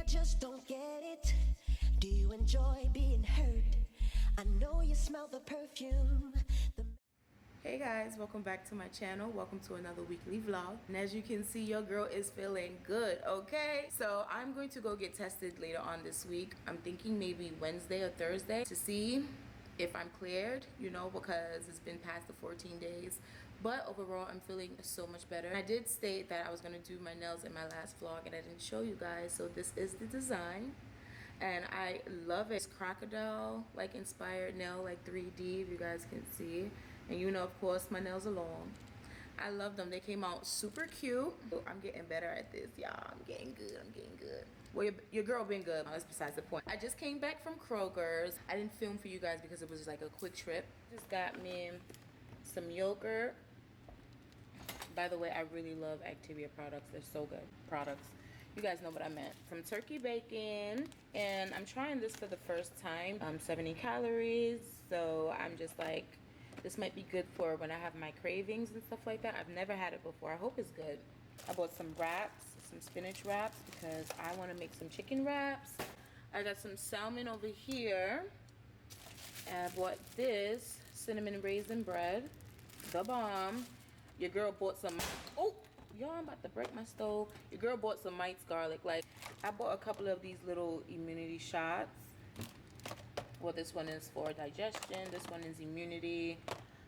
just don't get it. Do you enjoy being hurt? I know you smell the perfume. Hey guys, welcome back to my channel. Welcome to another weekly vlog. And as you can see, your girl is feeling good, okay? So I'm going to go get tested later on this week. I'm thinking maybe Wednesday or Thursday to see if I'm cleared, you know, because it's been past the 14 days. But overall, I'm feeling so much better. I did state that I was gonna do my nails in my last vlog and I didn't show you guys. So this is the design. And I love it. It's crocodile like inspired nail, like 3D, if you guys can see. And you know, of course, my nails are long. I love them. They came out super cute. I'm getting better at this, y'all. I'm getting good. Well, your girl been good. That's besides the point. I just came back from Kroger's. I didn't film for you guys because it was like a quick trip. Just got me some yogurt. By the way, I really love Activia products. They're so good products. You guys know what I meant. From turkey bacon, and I'm trying this for the first time. 70 calories, so I'm just like, this might be good for when I have my cravings and stuff like that. I've never had it before. I hope it's good. I bought some wraps, some spinach wraps, because I want to make some chicken wraps. I got some salmon over here. And I bought this cinnamon raisin bread, the bomb. Your girl bought some, oh, y'all, I'm about to break my stove. Your girl bought some Mite's garlic. Like, I bought a couple of these little immunity shots. Well, this one is for digestion. This one is immunity.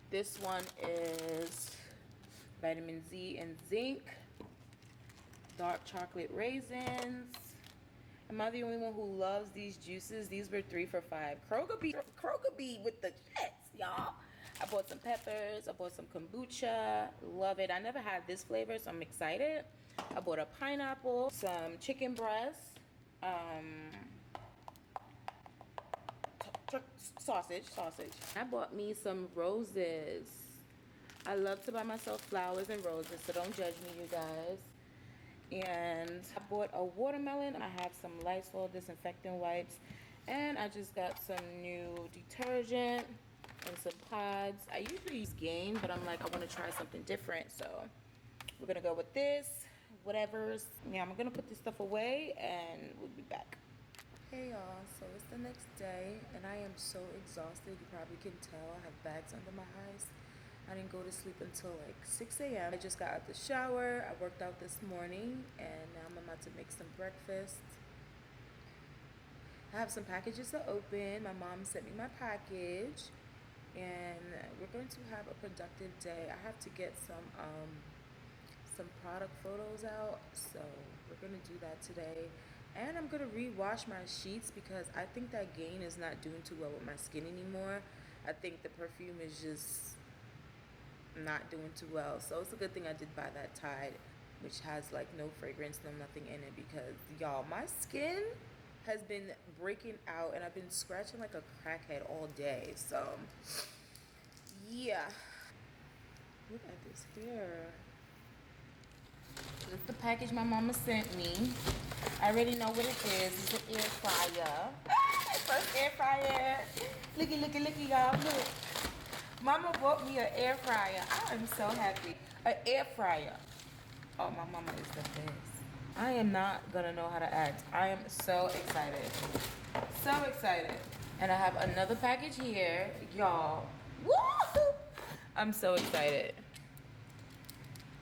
This one is vitamin Z and zinc. Dark chocolate raisins. Am I the only one who loves these juices? These were 3 for $5. Kroger be with the shits, y'all. I bought some peppers. I bought some kombucha. Love it. I never had this flavor, so I'm excited. I bought a pineapple, some chicken breast, sausage. I bought me some roses. I love to buy myself flowers and roses, so don't judge me, you guys. And I bought a watermelon. I have some Lysol disinfectant wipes, and I just got some new detergent and some pods. I usually use Gain, but I'm like, I want to try something different, so we're gonna go with this. Whatever's, yeah, I'm gonna put this stuff away and we'll be back. Hey y'all, so it's the next day and I am so exhausted. You probably can tell I have bags under my eyes. I didn't go to sleep until like 6 a.m. I just got out the shower. I worked out this morning and now I'm about to make some breakfast. I have some packages to open. My mom sent me my package and we're going to have a productive day. I have to get some product photos out, so we're gonna do that today. And I'm gonna rewash my sheets because I think that Gain is not doing too well with my skin anymore. I think the perfume is just not doing too well, so it's a good thing I did buy that Tide, which has like no fragrance, no nothing in it, because y'all, my skin has been breaking out and I've been scratching like a crackhead all day. So yeah, look at this hair. This is the package my mama sent me. I already know what it is. It's an air fryer. First air fryer. Looky, y'all. Look. Mama bought me an air fryer. I am so happy. An air fryer. Oh, my mama is the best. I am not gonna know how to act. I am so excited. So excited. And I have another package here. Y'all. Woo! I'm so excited.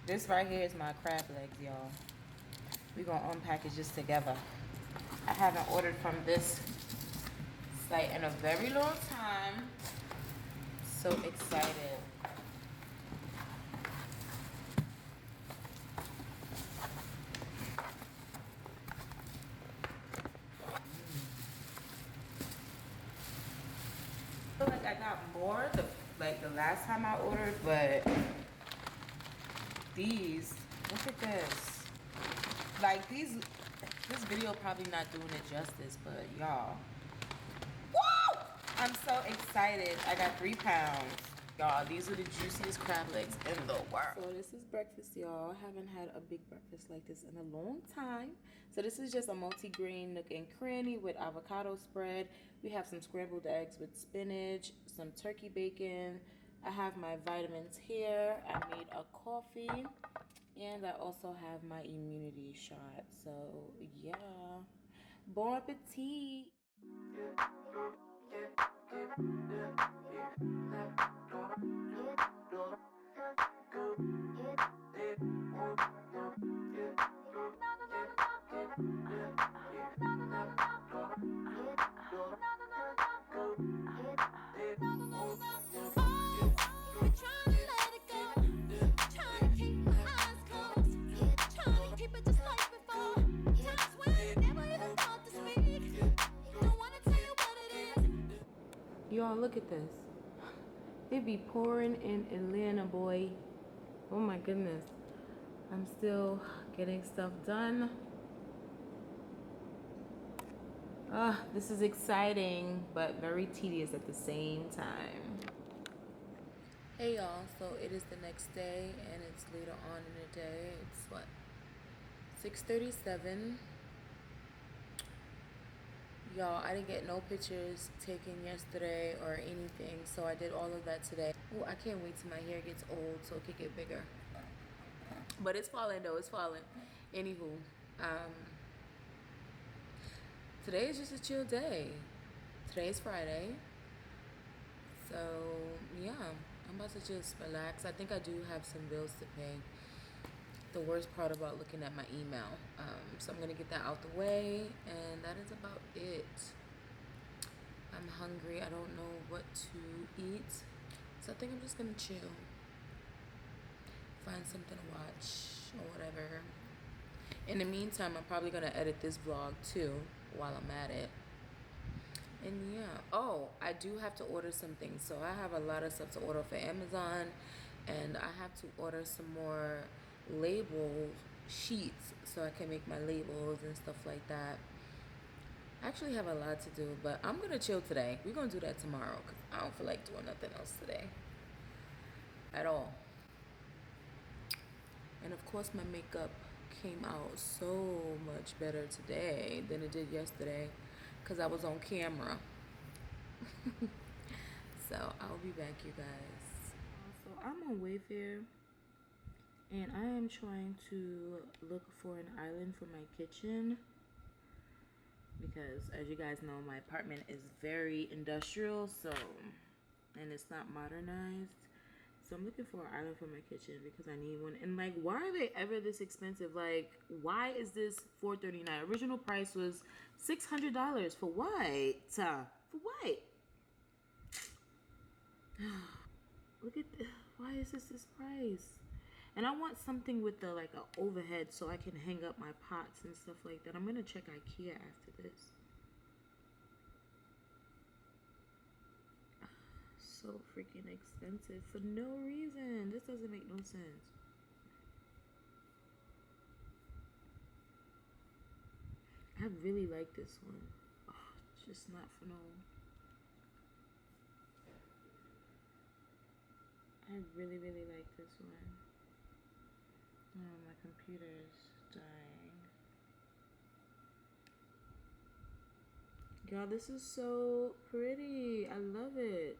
This right here is my crab legs, y'all. We're gonna unpackage this together. I haven't ordered from this site in a very long time. So excited. I feel like I got more the last time I ordered, but these, look at this. Like this video probably not doing it justice, but y'all, woo! I'm so excited. I got 3 pounds. Y'all, these are the juiciest crab legs in the world. So this is breakfast, y'all. I haven't had a big breakfast like this in a long time. So this is just a multi-grain nook and cranny with avocado spread. We have some scrambled eggs with spinach, some turkey bacon. I have my vitamins here. I made a coffee. And I also have my immunity shot. So yeah, Bon appetit. Y'all, look at this. It be pouring in Atlanta, boy. Oh my goodness. I'm still getting stuff done. This is exciting, but very tedious at the same time. Hey y'all, so it is the next day and it's later on in the day. It's what? 6:37. Y'all, I didn't get no pictures taken yesterday or anything, so I did all of that today. Oh, I can't wait till my hair gets old so it can get bigger. But it's falling though, it's falling. Anywho, today is just a chill day. Today is Friday. So, yeah, I'm about to just relax. I think I do have some bills to pay. The worst part about looking at my email. So I'm going to get that out the way, and that is about it. I'm hungry. I don't know what to eat. So I think I'm just going to chill. Find something to watch or whatever. In the meantime, I'm probably going to edit this vlog too while I'm at it. And yeah. Oh, I do have to order some things. So I have a lot of stuff to order for Amazon, and I have to order some more label sheets so I can make my labels and stuff like that. I actually have a lot to do, but I'm gonna chill today. We're gonna do that tomorrow because I don't feel like doing nothing else today at all. And of course my makeup came out so much better today than it did yesterday because I was on camera. So I'll be back, you guys. So I'm on Wayfair and I am trying to look for an island for my kitchen because, as you guys know, my apartment is very industrial, so, and it's not modernized. So I'm looking for an island for my kitchen because I need one. And like, why are they ever this expensive? Like, why is this $439? Original price was $600 for what? For what? Look at why is this price? And I want something with the like a overhead so I can hang up my pots and stuff like that. I'm gonna check IKEA after this. So freaking expensive for no reason. This doesn't make no sense. I really like this one. Oh, it's just not for no. I really like this one. Oh, my computer's dying. Y'all, this is so pretty. I love it.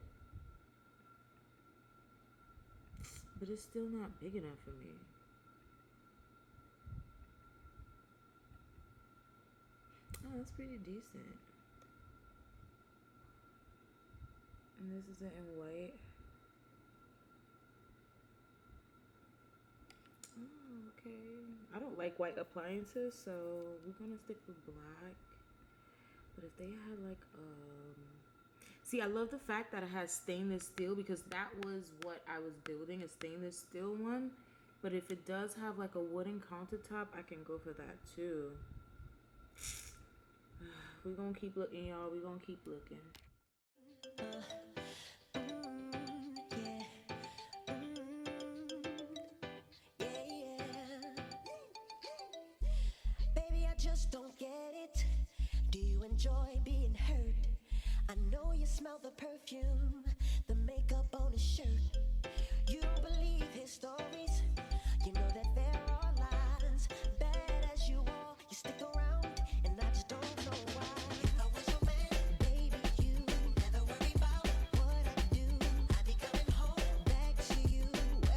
But it's still not big enough for me. Oh, that's pretty decent. And this isn't in white. Oh, okay. I don't like white appliances, so we're gonna stick with black. But if they had like see, I love the fact that it has stainless steel because that was what I was building, a stainless steel one. But if it does have like a wooden countertop, I can go for that too. We're gonna keep looking, y'all. We're gonna keep looking. Baby, I just don't get it. Do you enjoy being hurt? I know you smell the perfume, the makeup on his shirt. You don't believe his stories. You know that there are lies. Bad as you are, you stick around, and I just don't know why. If I was your man, baby, you never worry about what I do. I'd be coming home back to you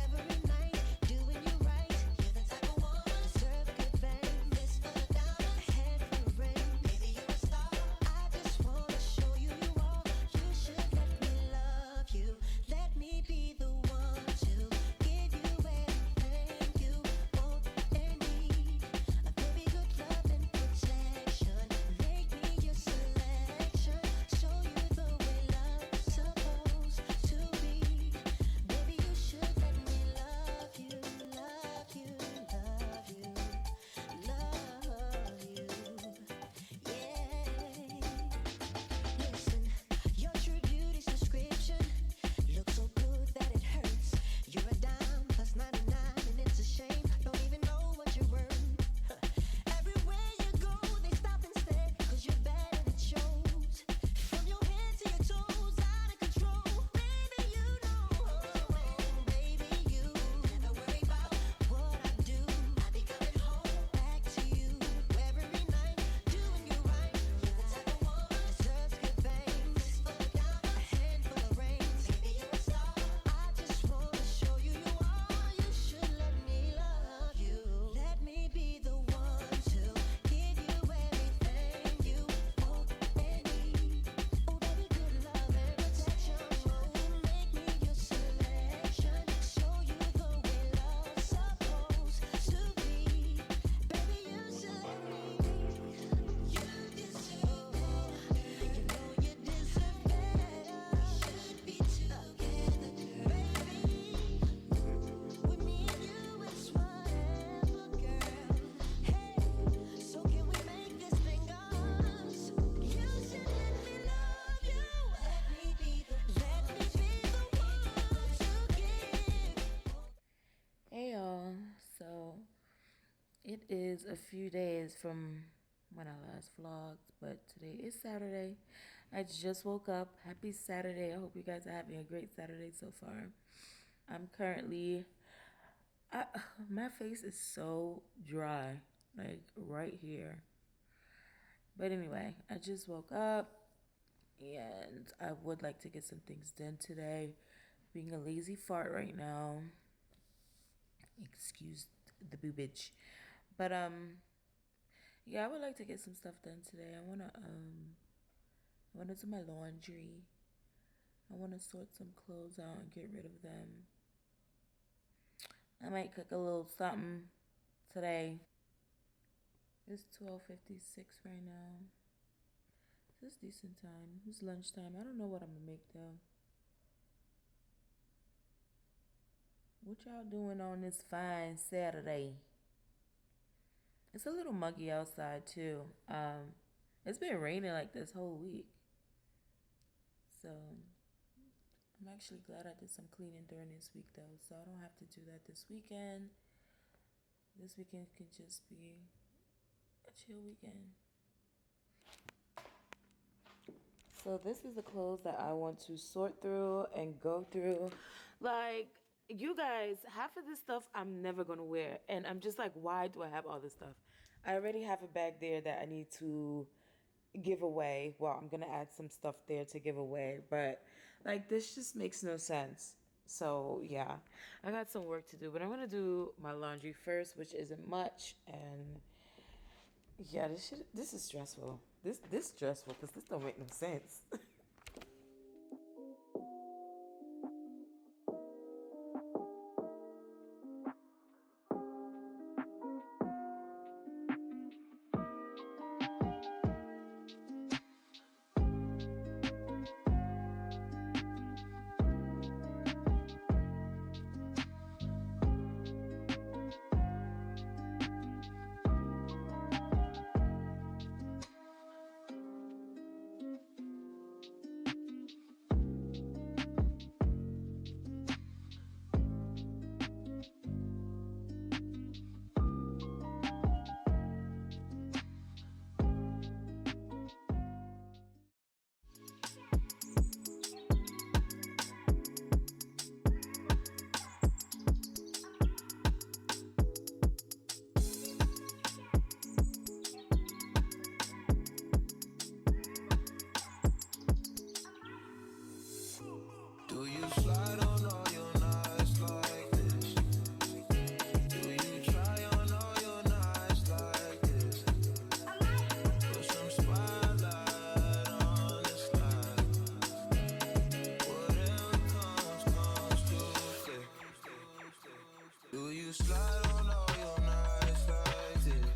every night, doing you right. You're the type of woman deserve a good bang, fist full of diamonds, head full of rain. Baby, you're It is a few days from when I last vlogged, but today is Saturday. I just woke up. Happy Saturday. I hope you guys are having a great Saturday so far. I'm currently, I, my face is so dry, like right here. But anyway, I just woke up and I would like to get some things done today. Being a lazy fart right now. Excuse the boobage. But yeah, I would like to get some stuff done today. I wanna do my laundry. I wanna sort some clothes out and get rid of them. I might cook a little something today. It's 12:56 right now. This is decent time. It's lunchtime. I don't know what I'm gonna make though. What y'all doing on this fine Saturday? It's a little muggy outside too. It's been raining like this whole week. So I'm actually glad I did some cleaning during this week though. So I don't have to do that this weekend. This weekend can just be a chill weekend. So this is the clothes that I want to sort through and go through. Like, you guys, half of this stuff I'm never gonna wear. And I'm just like, why do I have all this stuff? I already have a bag there that I need to give away. Well, I'm gonna add some stuff there to give away. But like, this just makes no sense. So yeah, I got some work to do. But I'm gonna do my laundry first, which isn't much. And yeah, this is stressful. This stressful because this don't make no sense. Do you slide on all your nights like this? Do you try on all your nights like this? Put some spotlight on this night. Whatever comes too quick. Do you slide on all your nights like this?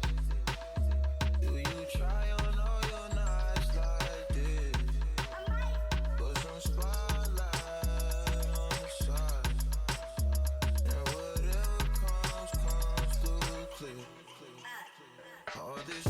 Do you try on all your nights like this? Put some spotlight. All this